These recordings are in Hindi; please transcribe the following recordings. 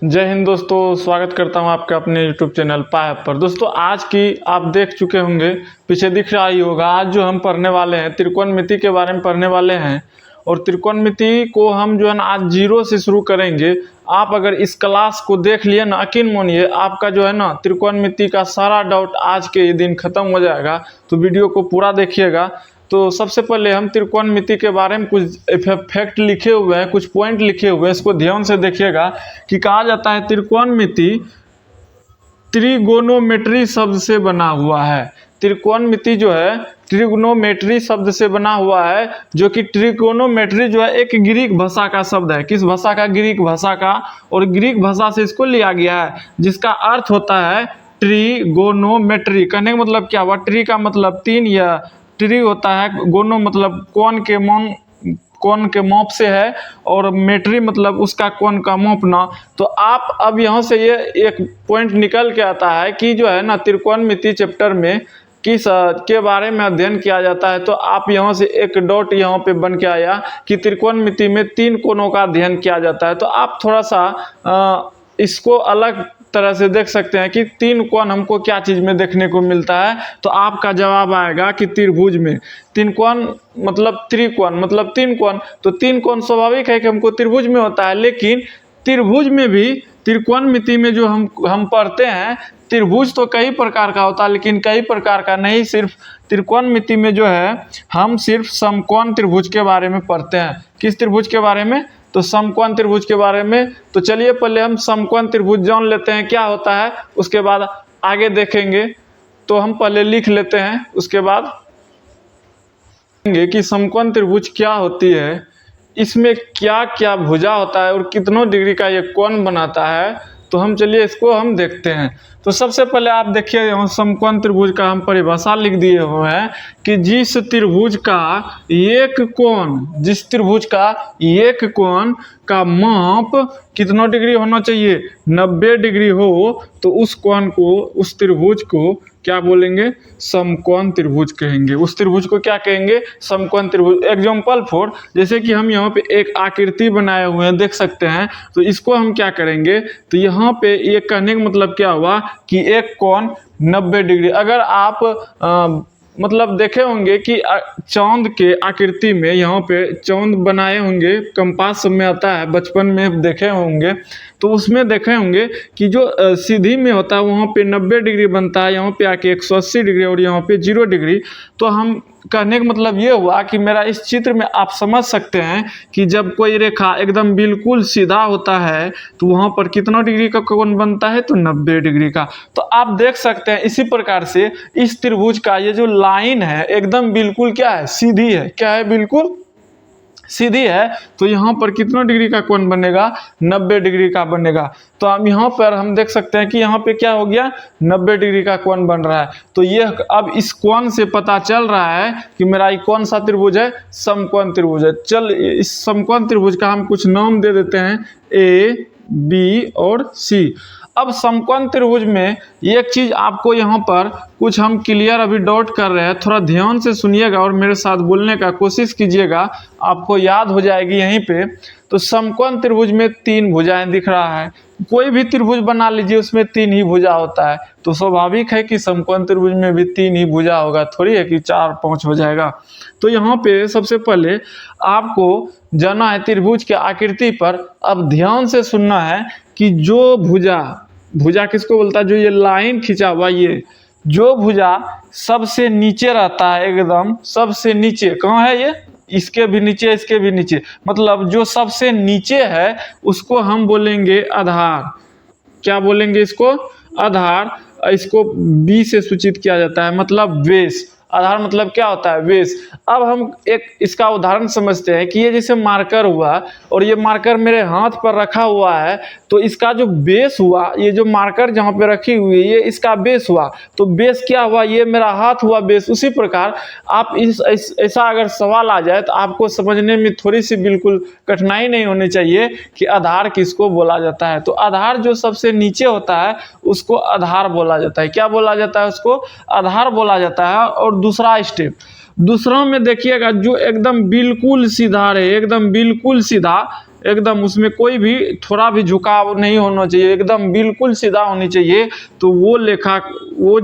जय हिंद दोस्तों, स्वागत करता हूं आपके अपने YouTube चैनल पाया पर। दोस्तों आज की आप देख चुके होंगे, पीछे दिख रहा ही होगा। आज जो हम पढ़ने वाले हैं त्रिकोणमिति के बारे में पढ़ने वाले हैं। और त्रिकोणमिति को हम जो है ना आज जीरो से शुरू करेंगे। आप अगर इस क्लास को देख लिए ना, यकीन मानिए आपका जो है ना त्रिकोणमिति का सारा डाउट आज के ही दिन खत्म हो जाएगा। तो वीडियो को पूरा देखिएगा। तो सबसे पहले हम त्रिकोणमिति के बारे में कुछ फैक्ट लिखे हुए हैं, कुछ पॉइंट लिखे हुए हैं, इसको ध्यान से देखिएगा कि कहा जाता है त्रिकोणमिति त्रिगोनोमेट्री शब्द से बना हुआ है। त्रिकोणमिति जो है ट्रिग्नोमेट्री शब्द से बना हुआ है, जो कि ट्रिगोनोमेट्री जो है एक ग्रीक भाषा का शब्द है। किस भाषा का? ग्रीक भाषा का। और ग्रीक भाषा से इसको लिया गया है, जिसका अर्थ होता है ट्रिगोनोमेट्री। कहने का मतलब क्या हुआ? ट्री का मतलब तीन, या ट्री होता है, गोनो मतलब कोण के माप से है, और मेट्री मतलब उसका कोण का मापना। तो आप अब यहाँ से ये एक पॉइंट निकल के आता है कि जो है ना त्रिकोणमिति चैप्टर में किस के बारे में अध्ययन किया जाता है। तो आप यहाँ से एक डॉट यहाँ पे बन के आया कि त्रिकोणमिति में तीन कोणों का अध्ययन किया जाता है। तो आप थोड़ा सा इसको अलग तरह से देख सकते हैं कि तीन कोण हमको क्या चीज में देखने को मिलता है। तो आपका जवाब आएगा कि त्रिभुज में। तीन कोण मतलब त्रिकोण मतलब तीन कोण। तो तीन कोण स्वाभाविक है कि हमको त्रिभुज में होता है, लेकिन त्रिभुज में भी त्रिकोणमिति में जो हम पढ़ते हैं, त्रिभुज तो कई प्रकार का होता है, लेकिन कई प्रकार का नहीं। सिर्फ त्रिकोणमिति में जो है हम सिर्फ समकोण त्रिभुज के बारे में पढ़ते हैं। किस त्रिभुज के बारे में? तो समकोण त्रिभुज के बारे में। तो चलिए पहले हम समकोण त्रिभुज जान लेते हैं क्या होता है, उसके बाद आगे देखेंगे। तो हम पहले लिख लेते हैं, उसके बाद देखेंगे कि समकोण त्रिभुज क्या होती है, इसमें क्या क्या भुजा होता है और कितनों डिग्री का ये कोण बनाता है। तो हम चलिए इसको हम देखते हैं। तो सबसे पहले आप देखिए यहाँ समकोण त्रिभुज का हम परिभाषा लिख दिए हुए हैं कि जिस त्रिभुज का एक कोण का माप कितना डिग्री होना चाहिए? 90 डिग्री हो, तो उस कोण को, उस त्रिभुज को क्या बोलेंगे? समकोण त्रिभुज कहेंगे। उस त्रिभुज को क्या कहेंगे? समकोण त्रिभुज। एग्जाम्पल फॉर, जैसे कि हम यहाँ पे एक आकृति बनाए हुए हैं, देख सकते हैं। तो इसको हम क्या करेंगे? तो यहाँ पे ये कहने का मतलब क्या हुआ कि एक कोण 90 डिग्री। अगर आप मतलब देखे होंगे कि चांद के आकृति में यहाँ पे चांद बनाए होंगे, कंपास में आता है, बचपन में देखे होंगे। तो उसमें देखे होंगे कि जो सीधी में होता है वहाँ पे 90 डिग्री बनता है, यहाँ पे आके 180 डिग्री और यहाँ पे 0 डिग्री। तो हम कहने का मतलब ये हुआ कि मेरा इस चित्र में आप समझ सकते हैं कि जब कोई रेखा एकदम बिल्कुल सीधा होता है तो वहाँ पर कितना डिग्री का कोण बनता है? तो 90 डिग्री का। तो आप देख सकते हैं इसी प्रकार से इस त्रिभुज का ये जो लाइन है एकदम बिल्कुल क्या है? सीधी है। क्या है? बिल्कुल सीधी है। तो यहाँ पर कितना डिग्री का कोण बनेगा? 90 डिग्री का बनेगा। तो हम यहाँ पर हम देख सकते हैं कि यहाँ पे क्या हो गया? 90 डिग्री का कोण बन रहा है। तो ये अब इस कोण से पता चल रहा है कि मेरा ये कौन सा त्रिभुज है? समकोण त्रिभुज है। चल इस समकोण त्रिभुज का हम कुछ नाम दे देते हैं, A, B और C। अब समकोण त्रिभुज में एक चीज आपको यहाँ पर कुछ हम क्लियर अभी डॉट कर रहे हैं, थोड़ा ध्यान से सुनिएगा और मेरे साथ बोलने का कोशिश कीजिएगा, आपको याद हो जाएगी यहीं पे। तो समकोण त्रिभुज में तीन भुजाएं दिख रहा है। कोई भी त्रिभुज बना लीजिए, उसमें तीन ही भुजा होता है। तो स्वाभाविक है कि समकोण त्रिभुज में भी तीन ही भुजा होगा, थोड़ी है कि 4-5 हो जाएगा। तो यहाँ पे सबसे पहले आपको जाना है त्रिभुज के आकृति पर। अब ध्यान से सुनना है कि जो भुजा किसको बोलता है? जो ये लाइन खींचा हुआ, ये जो भुजा सबसे नीचे रहता है, एकदम सबसे नीचे। कहाँ है ये? इसके भी नीचे, इसके भी नीचे, मतलब जो सबसे नीचे है उसको हम बोलेंगे आधार। क्या बोलेंगे इसको? आधार। इसको बी से सूचित किया जाता है, मतलब बेस। आधार मतलब क्या होता है? बेस। अब हम एक इसका उदाहरण समझते हैं कि ये जैसे मार्कर हुआ और ये मार्कर मेरे हाथ पर रखा हुआ है। तो इसका जो बेस हुआ, ये जो मार्कर जहाँ पे रखी हुई है ये इसका बेस हुआ। तो बेस क्या हुआ? ये मेरा हाथ हुआ बेस। उसी प्रकार आप ऐसा अगर सवाल आ जाए तो आपको समझने में थोड़ी सी बिल्कुल कठिनाई नहीं होनी चाहिए कि आधार किसको बोला जाता है। तो आधार जो सबसे नीचे होता है उसको आधार बोला जाता है। क्या बोला जाता है? उसको आधार बोला जाता है। और दूसरा स्टेप, दूसरा में देखिएगा जो एकदम बिल्कुल सीधा रहे, एकदम बिल्कुल सीधा, एकदम उसमें कोई भी थोड़ा भी झुकाव नहीं होना चाहिए, एकदम बिल्कुल सीधा होनी चाहिए। तो वो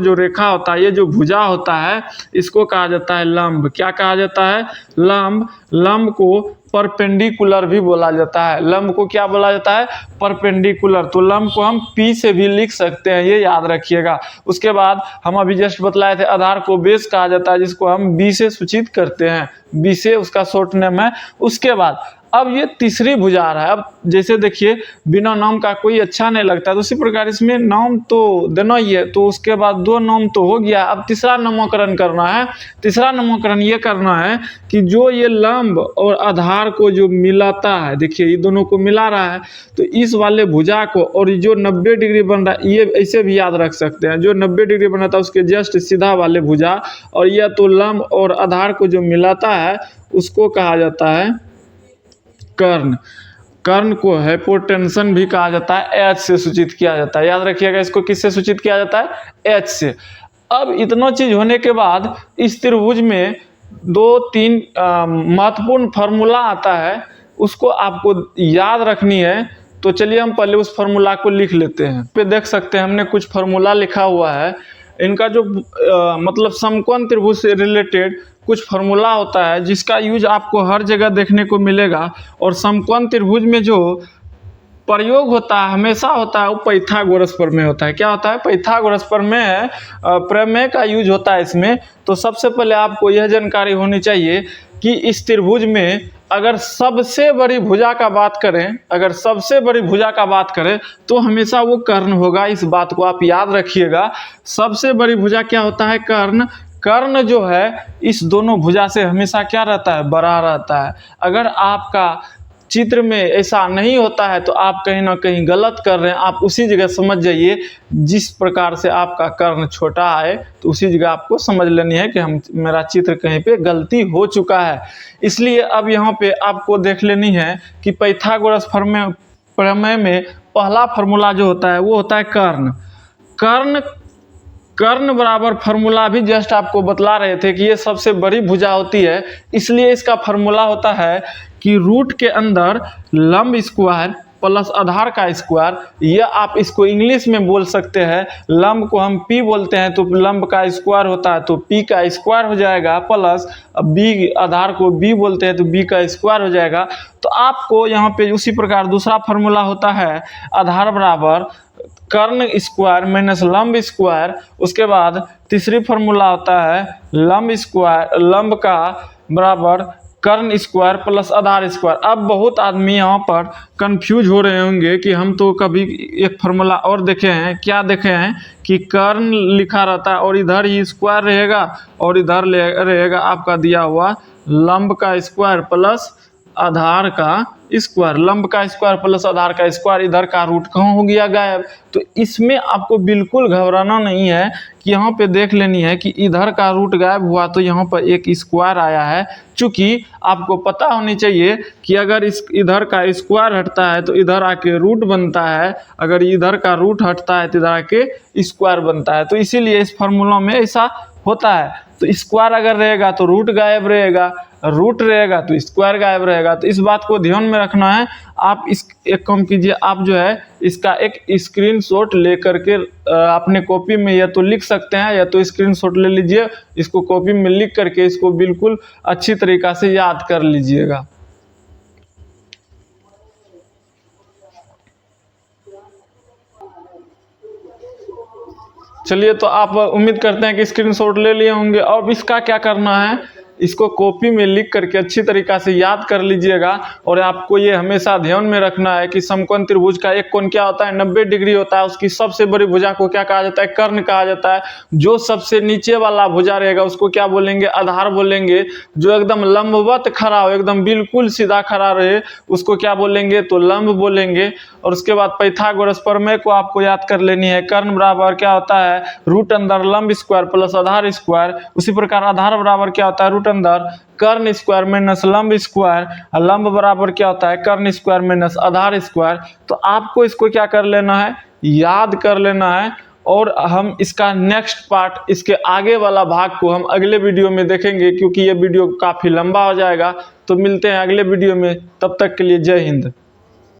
जो रेखा होता है, ये जो भुजा होता है, इसको कहा जाता है लंब। क्या कहा जाता है? लंब। लंब को परपेंडिकुलर भी बोला जाता है। लंब को क्या बोला जाता है? परपेंडिकुलर। तो लंब को हम पी से भी लिख सकते हैं, ये याद रखिएगा। उसके बाद हम अभी जस्ट बतलाए थे, आधार को बेस कहा जाता है, जिसको हम बी से सूचित करते हैं। बी से उसका शॉर्ट नेम है। उसके बाद अब ये तीसरी भुजा आ रहा है। अब जैसे देखिए, बिना नाम का कोई अच्छा नहीं लगता, तो उसी प्रकार इसमें नाम तो देना ही है। तो उसके बाद 2 नाम तो हो गया, अब तीसरा नामकरण करना है। तीसरा नामकरण ये करना है कि जो ये लंब और आधार को जो मिलाता है, देखिए ये दोनों को मिला रहा है, तो इस वाले भुजा को, और जो 90 डिग्री बन रहा है, ये ऐसे भी याद रख सकते हैं, जो 90 डिग्री बना था उसके जस्ट सीधा वाले भुजा, और यह तो लंब और आधार को जो मिलाता है उसको कहा जाता है कर्ण। कर्ण को हाइपोटेंशन भी कहा जाता है, एच से सूचित किया जाता है। याद रखिएगा, इसको किससे सूचित किया जाता है? एच से। अब इतना चीज होने के बाद इस त्रिभुज में 2-3 महत्वपूर्ण फार्मूला आता है, उसको आपको याद रखनी है। तो चलिए हम पहले उस फार्मूला को लिख लेते हैं। पे देख सकते हैं हमने कुछ फार्मूला लिखा हुआ है। इनका जो मतलब समकोण त्रिभुज से रिलेटेड कुछ फार्मूला होता है, जिसका यूज आपको हर जगह देखने को मिलेगा। और समकोण त्रिभुज में जो प्रयोग होता है, हमेशा होता है, वो पाइथागोरस प्रमेय होता है। क्या होता है? पाइथागोरस प्रमेय, प्रमेय का यूज होता है इसमें। तो सबसे पहले आपको यह जानकारी होनी चाहिए कि इस त्रिभुज में अगर सबसे बड़ी भुजा का बात करें, अगर सबसे बड़ी भुजा का बात करें तो हमेशा वो कर्ण होगा। इस बात को आप याद रखिएगा। सबसे बड़ी भुजा क्या होता है? कर्ण। कर्ण जो है इस दोनों भुजा से हमेशा क्या रहता है? बड़ा रहता है। अगर आपका चित्र में ऐसा नहीं होता है तो आप कहीं ना कहीं गलत कर रहे हैं। आप उसी जगह समझ जाइए, जिस प्रकार से आपका कर्ण छोटा है तो उसी जगह आपको समझ लेनी है कि मेरा चित्र कहीं पे गलती हो चुका है। इसलिए अब यहाँ पे आपको देख लेनी है कि पाइथागोरस प्रमेय में पहला फार्मूला जो होता है वो होता है कर्ण। कर्ण बराबर फार्मूला भी जस्ट आपको बतला रहे थे कि ये सबसे बड़ी भुजा होती है, इसलिए इसका फार्मूला होता है कि रूट के अंदर लंब स्क्वायर प्लस आधार का स्क्वायर। यह आप इसको इंग्लिश में बोल सकते हैं। लंब को हम पी बोलते हैं, तो लंब का स्क्वायर होता है तो पी का स्क्वायर हो जाएगा, प्लस बी, आधार को बी बोलते हैं तो बी का स्क्वायर हो जाएगा। तो आपको यहाँ पे उसी प्रकार दूसरा फार्मूला होता है आधार बराबर कर्ण स्क्वायर माइनस लंब स्क्वायर। उसके बाद तीसरी फार्मूला होता है लंब का बराबर कर्ण स्क्वायर प्लस आधार स्क्वायर। अब बहुत आदमी यहाँ पर कंफ्यूज हो रहे होंगे कि हम तो कभी एक फार्मूला और देखे हैं। क्या देखे हैं कि कर्ण लिखा रहता है और इधर ही स्क्वायर रहेगा और इधर रहेगा आपका दिया हुआ लंब का स्क्वायर प्लस आधार का स्क्वायर। लंब का स्क्वायर प्लस आधार का स्क्वायर, इधर का रूट कहाँ हो गया? गायब। तो इसमें आपको बिल्कुल घबराना नहीं है कि यहाँ पे देख लेनी है कि इधर का रूट गायब हुआ तो यहाँ पर एक स्क्वायर आया है। चूंकि आपको पता होनी चाहिए कि अगर इधर का स्क्वायर हटता है तो इधर आके रूट बनता है, अगर इधर का रूट हटता है तो इधर आके स्क्वायर बनता है। तो इसीलिए इस फार्मूला में ऐसा होता है। तो स्क्वायर अगर रहेगा तो रूट गायब रहेगा, रूट रहेगा तो स्क्वायर गायब रहेगा। तो इस बात को ध्यान में रखना है। आप एक काम कीजिए, आप जो है इसका एक स्क्रीनशॉट ले करके अपने कॉपी में या तो लिख सकते हैं या तो स्क्रीनशॉट ले लीजिए, इसको कॉपी में लिख करके इसको बिल्कुल अच्छी तरीक़ा से याद कर लीजिएगा। चलिए, तो आप उम्मीद करते हैं कि स्क्रीनशॉट ले लिए होंगे। अब इसका क्या करना है, इसको कॉपी में लिख करके अच्छी तरीक़ा से याद कर लीजिएगा। और आपको ये हमेशा ध्यान में रखना है कि समकोण त्रिभुज का एक कोण क्या होता है? 90 डिग्री होता है। उसकी सबसे बड़ी भुजा को क्या कहा जाता है? कर्ण कहा जाता है। जो सबसे नीचे वाला भुजा रहेगा उसको क्या बोलेंगे? आधार बोलेंगे। जो एकदम लंबवत खड़ा हो, एकदम बिल्कुल सीधा खड़ा रहे, उसको क्या बोलेंगे? तो लंब बोलेंगे। और उसके बाद पाइथागोरस प्रमेय को आपको याद कर लेनी है। कर्ण बराबर क्या होता है? रूट अंदर लंब स्क्वायर प्लस आधार स्क्वायर। उसी प्रकार आधार बराबर क्या होता है? रूट अंदर कर्ण स्क्वायर माइनस लंब स्क्वायर। लंब बराबर क्या होता है? कर्ण स्क्वायर माइनस आधार स्क्वायर। तो आपको इसको क्या कर लेना है? याद कर लेना है। और हम इसका नेक्स्ट पार्ट, इसके आगे वाला भाग को हम अगले वीडियो में देखेंगे, क्योंकि ये वीडियो काफ़ी लंबा हो जाएगा। तो मिलते हैं अगले वीडियो में, तब तक के लिए जय हिंद।